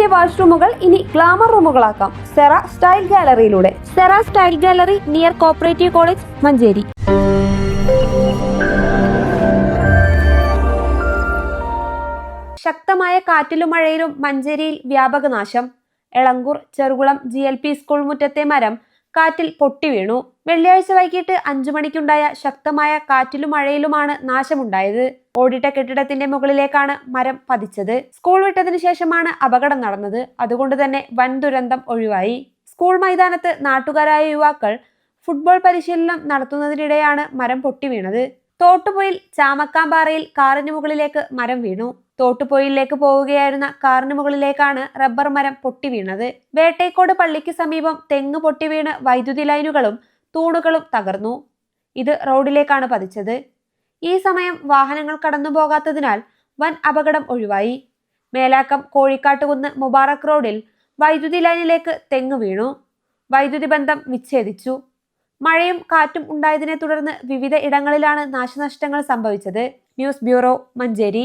വീടിന്റെ വാഷ്റൂമുകൾ ഇനി ഗ്ലാമർ റൂമുകളാക്കാം സെറ സ്റ്റൈൽ ഗാലറിയിലൂടെ. Sera style gallery near cooperative college, Manjeri. ശക്തമായ കാറ്റിലും മഴയിലും മഞ്ചേരിയിൽ വ്യാപക നാശം. എളങ്കൂർ ചെറുകുളം GLP സ്കൂൾ മുറ്റത്തെ മരം കാറ്റിൽ പൊട്ടിവീണു. വെള്ളിയാഴ്ച വൈകിട്ട് 5 മണിക്കുണ്ടായ ശക്തമായ കാറ്റിലും മഴയിലുമാണ് നാശമുണ്ടായത്. ഓടിട്ട കെട്ടിടത്തിന്റെ മുകളിലേക്കാണ് മരം പതിച്ചത്. സ്കൂൾ വിട്ടതിനു ശേഷമാണ് അപകടം നടന്നത്. അതുകൊണ്ട് തന്നെ വൻ ദുരന്തം ഒഴിവായി. സ്കൂൾ മൈതാനത്ത് നാട്ടുകാരായ യുവാക്കൾ ഫുട്ബോൾ പരിശീലനം നടത്തുന്നതിനിടെയാണ് മരം പൊട്ടിവീണത്. തോട്ടുപൊയിൽ ചാമക്കാമ്പാറയിൽ കാറിന് മുകളിലേക്ക് മരം വീണു. തോട്ടുപൊയിലേക്ക് പോവുകയായിരുന്ന കാറിന് മുകളിലേക്കാണ് റബ്ബർ മരം പൊട്ടിവീണത്. വേട്ടേക്കോട് പള്ളിക്ക് സമീപം തെങ്ങ് പൊട്ടിവീണ് വൈദ്യുതി ലൈനുകളും തൂണുകളും തകർന്നു. ഇത് റോഡിലേക്കാണ് പതിച്ചത്. ഈ സമയം വാഹനങ്ങൾ കടന്നുപോകാത്തതിനാൽ വൻ അപകടം ഒഴിവായി. മേലാക്കം കോഴിക്കാട്ടുകുന്ന് മുബാറക് റോഡിൽ വൈദ്യുതി ലൈനിലേക്ക് തെങ്ങ് വീണു. വൈദ്യുതി ബന്ധം വിച്ഛേദിച്ചു. മഴയും കാറ്റും ഉണ്ടായതിനെ തുടർന്ന് വിവിധ ഇടങ്ങളിലാണ് നാശനഷ്ടങ്ങൾ സംഭവിച്ചത്. News bureau, Manjeri.